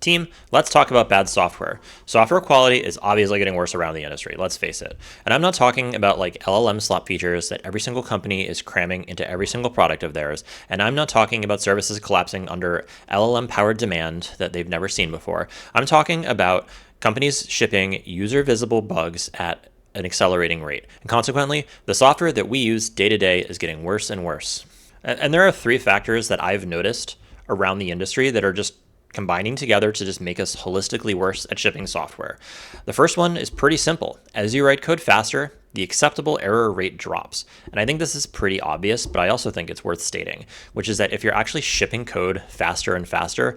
Team, let's talk about bad software. Software quality is obviously getting worse around the industry, let's face it. And I'm not talking about like LLM slop features that every single company is cramming into every single product of theirs. And I'm not talking about services collapsing under LLM powered demand that they've never seen before. I'm talking about companies shipping user visible bugs at an accelerating rate. And consequently, the software that we use day to day is getting worse and worse. And there are three factors that I've noticed around the industry that are just combining together to just make us holistically worse at shipping software. The first one is pretty simple. As you write code faster, the acceptable error rate drops. And I think this is pretty obvious, but I also think it's worth stating, which is that if you're actually shipping code faster and faster,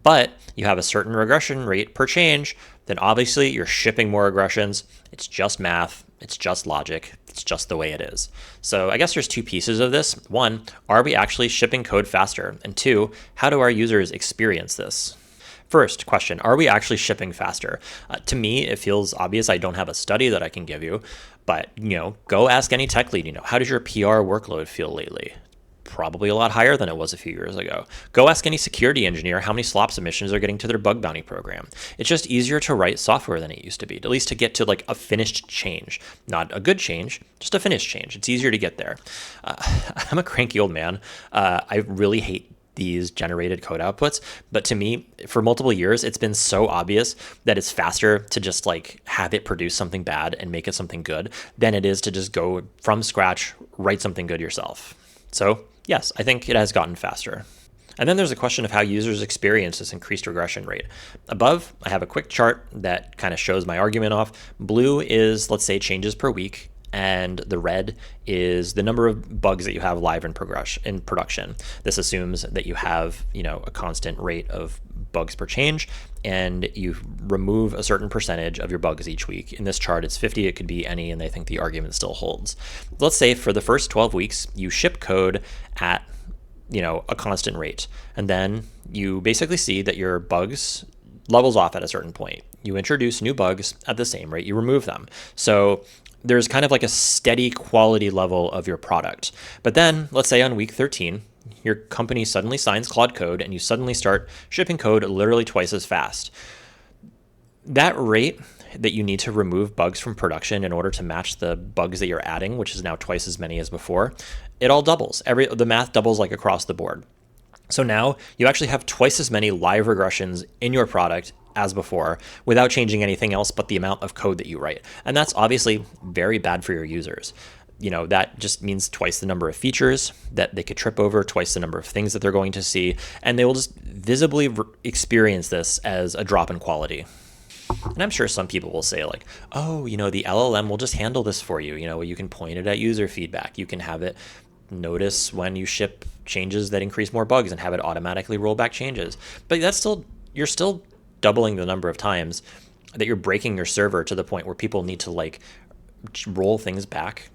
but you have a certain regression rate per change, then obviously you're shipping more regressions. It's just math. It's just logic. It's just the way it is. So I guess there's two pieces of this. One, are we actually shipping code faster? And two, how do our users experience this? First question, are we actually shipping faster? To me, it feels obvious. I don't have a study that I can give you, but go ask any tech lead, how does your PR workload feel lately? Probably a lot higher than it was a few years ago. Go ask any security engineer how many slop submissions they're getting to their bug bounty program. It's just easier to write software than it used to be, at least to get to like a finished change. Not a good change, just a finished change. It's easier to get there. I'm a cranky old man. I really hate these generated code outputs, but to me, for multiple years, it's been so obvious that it's faster to just like have it produce something bad and make it something good than it is to just go from scratch, write something good yourself. So yes, I think it has gotten faster. And then there's a question of how users experience this increased regression rate. Above, I have a quick chart that kind of shows my argument off. Blue is, let's say, changes per week, and the red is the number of bugs that you have live in production. This assumes that you have, a constant rate of bugs per change, and you remove a certain percentage of your bugs each week. In this chart, it's 50. It could be any, and they think the argument still holds. Let's say for the first 12 weeks, you ship code at, a constant rate, and then you basically see that your bugs levels off at a certain point. You introduce new bugs at the same rate you remove them. So there's kind of like a steady quality level of your product. But then, let's say on week 13, your company suddenly signs Claude Code and you suddenly start shipping code literally twice as fast. That rate that you need to remove bugs from production in order to match the bugs that you're adding, which is now twice as many as before, it all doubles. The math doubles like across the board. So now you actually have twice as many live regressions in your product as before without changing anything else but the amount of code that you write. And that's obviously very bad for your users. That just means twice the number of features that they could trip over, twice the number of things that they're going to see, and they will just visibly experience this as a drop in quality. And I'm sure some people will say like, oh, the LLM will just handle this for you. You can point it at user feedback. You can have it notice when you ship changes that increase more bugs and have it automatically roll back changes. But you're still doubling the number of times that you're breaking your server to the point where people need to like roll things back.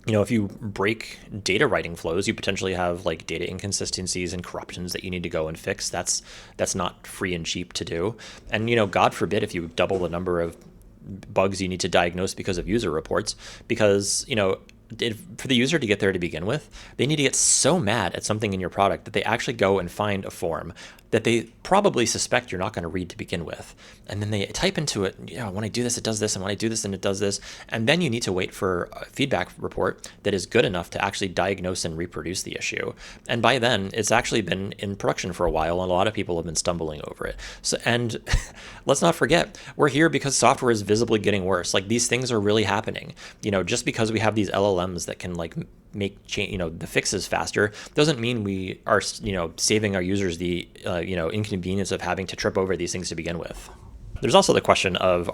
If you break data writing flows, you potentially have like data inconsistencies and corruptions that you need to go and fix. That's not free and cheap to do. And, God forbid if you double the number of bugs you need to diagnose because of user reports, because, for the user to get there to begin with, they need to get so mad at something in your product that they actually go and find a form that they probably suspect you're not going to read to begin with. And then they type into it, when I do this, it does this. And when I do this, then it does this. And then you need to wait for a feedback report that is good enough to actually diagnose and reproduce the issue. And by then, it's actually been in production for a while, and a lot of people have been stumbling over it. So, and let's not forget, we're here because software is visibly getting worse. Like these things are really happening. Just because we have these LLMs that can like make the fixes faster doesn't mean we are saving our users the inconvenience of having to trip over these things to begin with. There's also the question of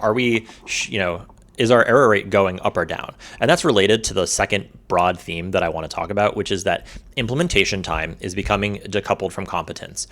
is our error rate going up or down? And that's related to the second broad theme that I want to talk about, which is that implementation time is becoming decoupled from competence.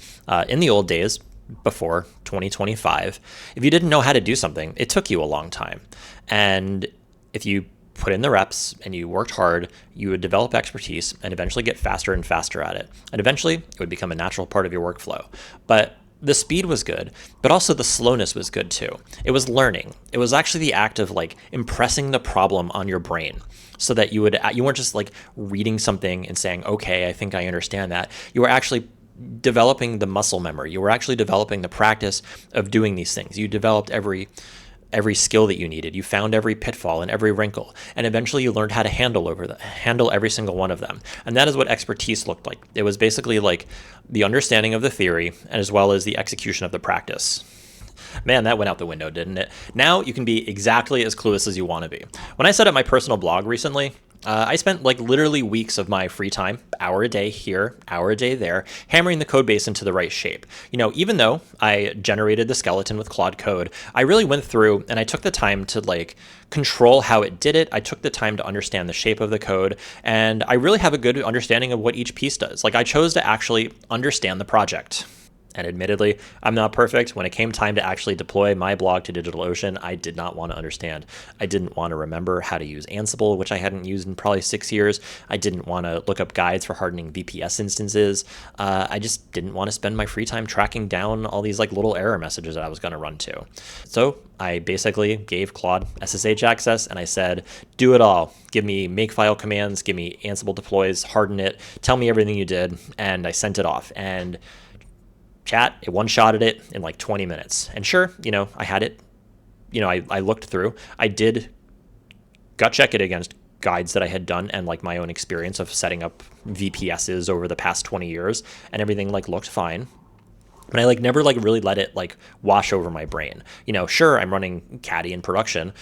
In the old days, before 2025, if you didn't know how to do something, it took you a long time. And if you put in the reps and you worked hard, you would develop expertise and eventually get faster and faster at it. And eventually it would become a natural part of your workflow. But the speed was good, but also the slowness was good too. It was learning. It was actually the act of like impressing the problem on your brain so that you weren't just like reading something and saying, okay, I think I understand that. You were actually developing the muscle memory. You were actually developing the practice of doing these things. You developed every skill that you needed. You found every pitfall and every wrinkle, and eventually you learned how to handle every single one of them. And that is what expertise looked like. It was basically like the understanding of the theory as well as the execution of the practice. Man, that went out the window, didn't it? Now you can be exactly as clueless as you want to be. When I set up my personal blog recently, I spent like literally weeks of my free time, hour a day here, hour a day there, hammering the code base into the right shape. Even though I generated the skeleton with Claude Code, I really went through and I took the time to like control how it did it. I took the time to understand the shape of the code, and I really have a good understanding of what each piece does. Like I chose to actually understand the project. And admittedly, I'm not perfect. When it came time to actually deploy my blog to DigitalOcean, I did not want to understand. I didn't want to remember how to use Ansible, which I hadn't used in probably 6 years. I didn't want to look up guides for hardening VPS instances. I just didn't want to spend my free time tracking down all these like little error messages that I was going to run to. So I basically gave Claude SSH access and I said, do it all. Give me makefile commands, give me Ansible deploys, harden it, tell me everything you did. And I sent it off. And chat, it one-shotted it in like 20 minutes. And sure, I had it, I looked through. I did gut check it against guides that I had done and like my own experience of setting up VPSs over the past 20 years, and everything like looked fine. But I like never like really let it like wash over my brain. Sure, I'm running Caddy in production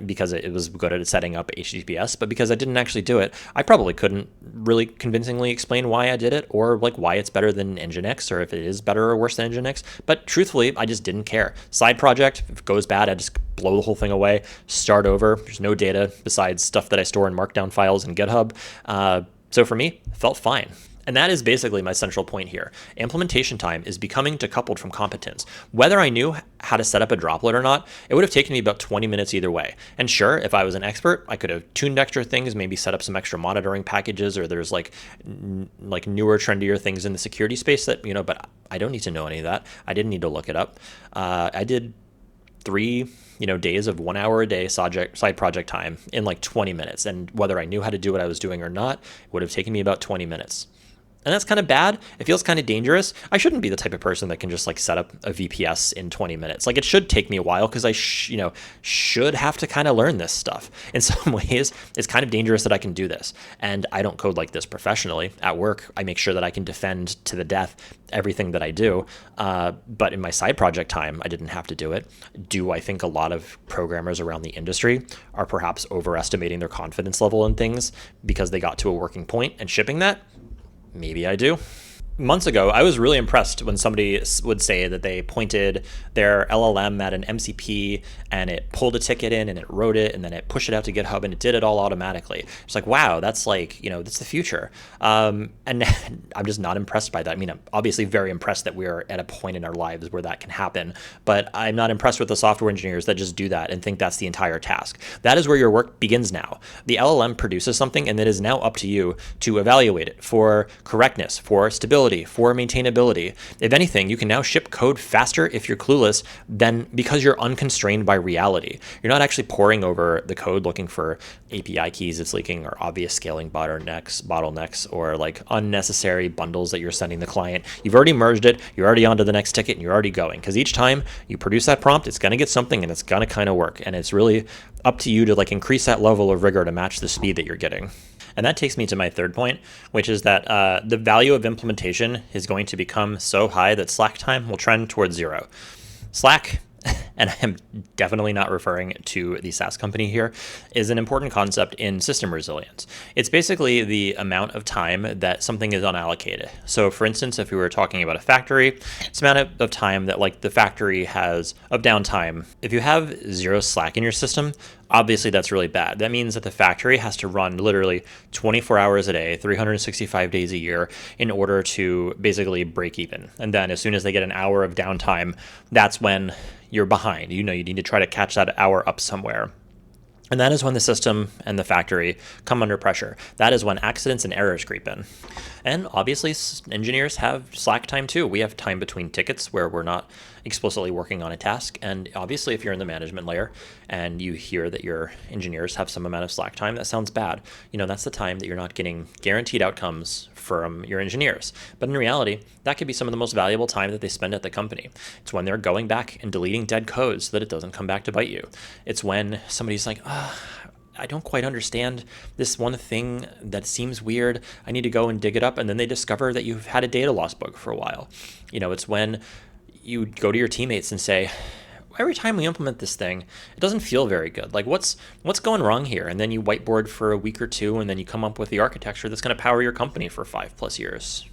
because it was good at setting up HTTPS, but because I didn't actually do it, I probably couldn't really convincingly explain why I did it or like why it's better than Nginx or if it is better or worse than Nginx. But truthfully, I just didn't care. Side project, if it goes bad, I just blow the whole thing away, start over. There's no data besides stuff that I store in Markdown files in GitHub. So for me, it felt fine. And that is basically my central point here. Implementation time is becoming decoupled from competence. Whether I knew how to set up a droplet or not, it would have taken me about 20 minutes either way. And sure, if I was an expert, I could have tuned extra things, maybe set up some extra monitoring packages, or there's like newer, trendier things in the security space that, but I don't need to know any of that. I didn't need to look it up. I did 3 days of 1 hour a day side project time in like 20 minutes. And whether I knew how to do what I was doing or not, it would have taken me about 20 minutes. And that's kind of bad. It feels kind of dangerous. I shouldn't be the type of person that can just like set up a VPS in 20 minutes. Like it should take me a while because I should have to kind of learn this stuff. In some ways, it's kind of dangerous that I can do this. And I don't code like this professionally. At work, I make sure that I can defend to the death everything that I do. But in my side project time, I didn't have to do it. Do I think a lot of programmers around the industry are perhaps overestimating their confidence level in things because they got to a working point and shipping that? Maybe I do. Months ago, I was really impressed when somebody would say that they pointed their LLM at an MCP and it pulled a ticket in and it wrote it and then it pushed it out to GitHub and it did it all automatically. It's like, wow, that's like, that's the future. And I'm just not impressed by that. I mean, I'm obviously very impressed that we're at a point in our lives where that can happen, but I'm not impressed with the software engineers that just do that and think that's the entire task. That is where your work begins now. The LLM produces something and it is now up to you to evaluate it for correctness, for stability, for maintainability. If anything, you can now ship code faster if you're clueless than because you're unconstrained by reality. You're not actually poring over the code looking for API keys that's leaking or obvious scaling bottlenecks or like unnecessary bundles that you're sending the client. You've already merged it, you're already onto the next ticket, and you're already going. Because each time you produce that prompt, it's going to get something and it's going to kind of work. And it's really up to you to like increase that level of rigor to match the speed that you're getting. And that takes me to my third point, which is that the value of implementation is going to become so high that slack time will trend towards zero. Slack, and I'm definitely not referring to the SaaS company here, is an important concept in system resilience. It's basically the amount of time that something is unallocated. So for instance, if we were talking about a factory, it's the amount of time that like the factory has of downtime. If you have zero slack in your system, obviously that's really bad. That means that the factory has to run literally 24 hours a day, 365 days a year in order to basically break even. And then as soon as they get an hour of downtime, that's when you're behind. You need to try to catch that hour up somewhere. And that is when the system and the factory come under pressure. That is when accidents and errors creep in. And obviously, engineers have slack time too. We have time between tickets where we're not explicitly working on a task. And obviously, if you're in the management layer and you hear that your engineers have some amount of slack time, that sounds bad. That's the time that you're not getting guaranteed outcomes from your engineers. But in reality, that could be some of the most valuable time that they spend at the company. It's when they're going back and deleting dead code so that it doesn't come back to bite you. It's when somebody's like, I don't quite understand this one thing that seems weird. I need to go and dig it up. And then they discover that you've had a data loss bug for a while. It's when you go to your teammates and say, every time we implement this thing, it doesn't feel very good. Like what's going wrong here? And then you whiteboard for a week or two, and then you come up with the architecture that's going to power your company for 5+ years.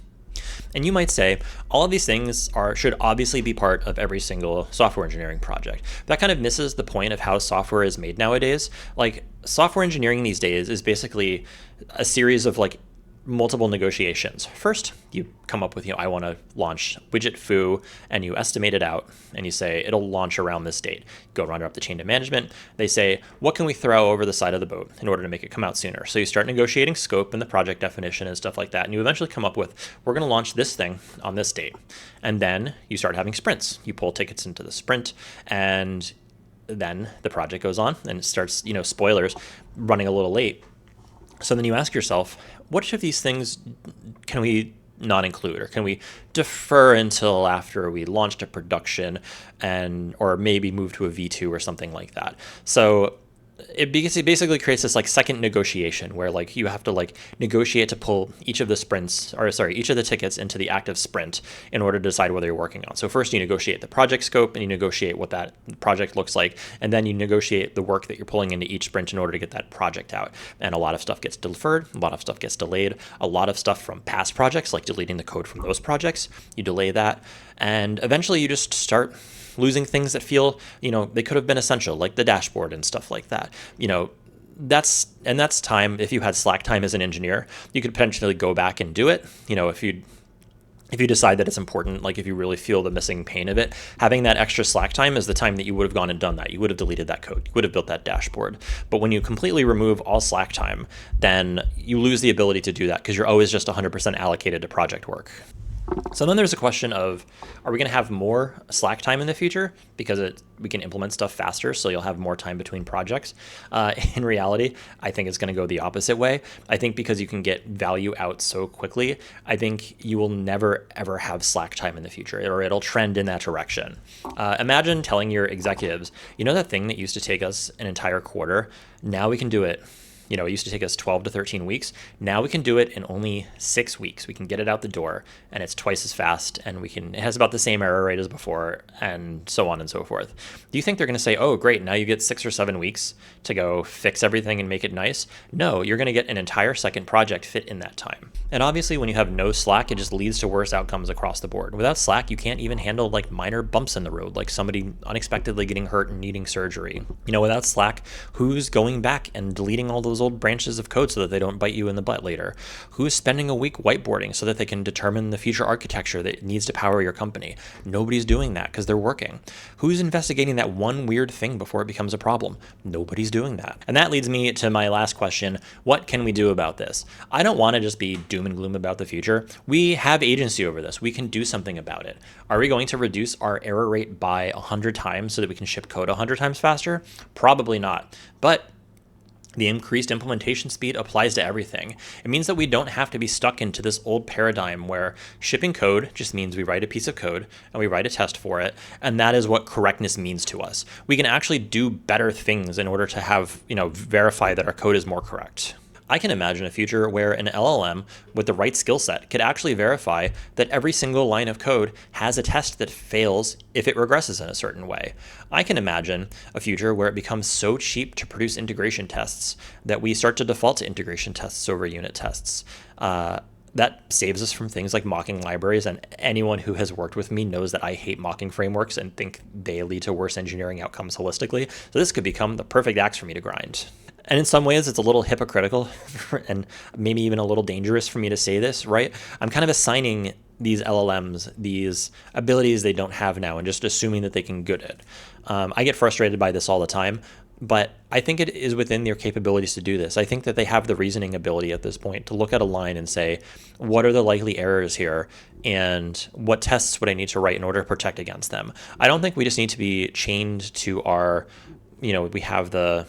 And you might say, all of these things should obviously be part of every single software engineering project. That kind of misses the point of how software is made nowadays. Like software engineering these days is basically a series of multiple negotiations. First, you come up with, I want to launch widget foo, and you estimate it out, and you say it'll launch around this date. Go run it up the chain to management. They say, what can we throw over the side of the boat in order to make it come out sooner? So you start negotiating scope and the project definition and stuff like that, and you eventually come up with, we're going to launch this thing on this date. And then you start having sprints. You pull tickets into the sprint, and then the project goes on, and it starts, spoilers, running a little late. So then you ask yourself, which of these things can we not include, or can we defer until after we launch to production or maybe move to a V2 or something like that? So it basically creates this second negotiation where you have to negotiate to pull each of the tickets into the active sprint in order to decide whether you're working on. So first you negotiate the project scope, and you negotiate what that project looks like, and then you negotiate the work that you're pulling into each sprint in order to get that project out. And a lot of stuff gets deferred, a lot of stuff gets delayed, a lot of stuff from past projects, like deleting the code from those projects, you delay that, and eventually you just start losing things that feel, they could have been essential, like the dashboard and stuff like that. That's time. If you had slack time as an engineer, you could potentially go back and do it. If you decide that it's important, if you really feel the missing pain of it, having that extra slack time is the time that you would have gone and done that. You would have deleted that code. You would have built that dashboard. But when you completely remove all slack time, then you lose the ability to do that because you're always just 100% allocated to project work. So then there's a question of, are we going to have more slack time in the future because we can implement stuff faster, so you'll have more time between projects? In reality, I think it's going to go the opposite way. I think because you can get value out so quickly, I think you will never, ever have slack time in the future, or it'll trend in that direction. Imagine telling your executives, that thing that used to take us an entire quarter, now we can do it. It used to take us 12 to 13 weeks. Now we can do it in only 6 weeks. We can get it out the door, and it's twice as fast, and it has about the same error rate as before, and so on and so forth. Do you think they're going to say, oh, great, now you get 6 or 7 weeks to go fix everything and make it nice? No, you're going to get an entire second project fit in that time. And obviously, when you have no slack, it just leads to worse outcomes across the board. Without slack, you can't even handle minor bumps in the road, like somebody unexpectedly getting hurt and needing surgery. Without slack, who's going back and deleting all those old branches of code so that they don't bite you in the butt later? Who's spending a week whiteboarding so that they can determine the future architecture that needs to power your company? Nobody's doing that because they're working. Who's investigating that one weird thing before it becomes a problem? Nobody's doing that. And that leads me to my last question. What can we do about this? I don't want to just be doom and gloom about the future. We have agency over this. We can do something about it. Are we going to reduce our error rate by 100 times so that we can ship code 100 times faster? Probably not. But the increased implementation speed applies to everything. It means that we don't have to be stuck into this old paradigm where shipping code just means we write a piece of code and we write a test for it, and that is what correctness means to us. We can actually do better things in order to have, verify that our code is more correct. I can imagine a future where an LLM with the right skill set could actually verify that every single line of code has a test that fails if it regresses in a certain way. I can imagine a future where it becomes so cheap to produce integration tests that we start to default to integration tests over unit tests. That saves us from things like mocking libraries, and anyone who has worked with me knows that I hate mocking frameworks and think they lead to worse engineering outcomes holistically. So this could become the perfect axe for me to grind. And in some ways, it's a little hypocritical and maybe even a little dangerous for me to say this, right? I'm kind of assigning these LLMs these abilities they don't have now and just assuming that they can good it. I get frustrated by this all the time. But I think it is within their capabilities to do this. I think that they have the reasoning ability at this point to look at a line and say, what are the likely errors here? And what tests would I need to write in order to protect against them? I don't think we just need to be chained to our, we have the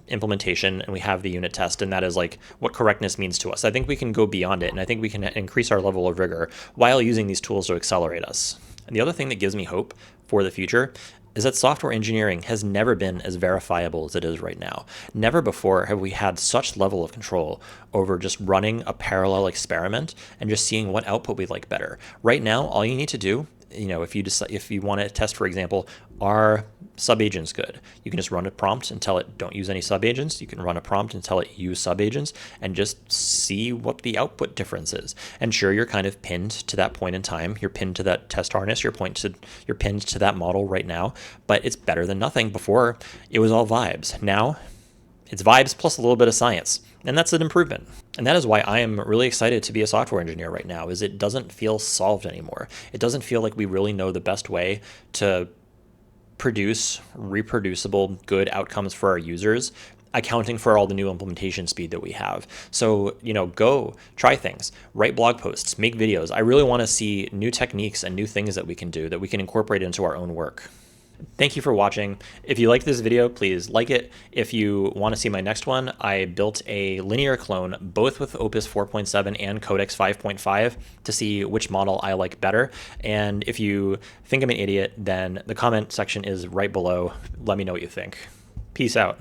implementation and we have the unit test, and that is like what correctness means to us. I think we can go beyond it, and I think we can increase our level of rigor while using these tools to accelerate us. And the other thing that gives me hope for the future is that software engineering has never been as verifiable as it is right now. Never before have we had such level of control over just running a parallel experiment and just seeing what output we like better. Right now, all you need to do, if you decide, if you want to test, for example, are subagents good? You can just run a prompt and tell it don't use any subagents. You can run a prompt and tell it use subagents and just see what the output difference is. And sure, you're kind of pinned to that point in time. You're pinned to that test harness. You're pinned to that model right now. But it's better than nothing. Before, it was all vibes. Now, it's vibes plus a little bit of science. And that's an improvement. And that is why I am really excited to be a software engineer right now, is it doesn't feel solved anymore. It doesn't feel like we really know the best way to produce reproducible good outcomes for our users, accounting for all the new implementation speed that we have. So, go try things, write blog posts, make videos. I really want to see new techniques and new things that we can do that we can incorporate into our own work. Thank you for watching. If you liked this video, please like it. If you want to see my next one, I built a linear clone, both with Opus 4.7 and Codex 5.5 to see which model I like better. And if you think I'm an idiot, then the comment section is right below. Let me know what you think. Peace out.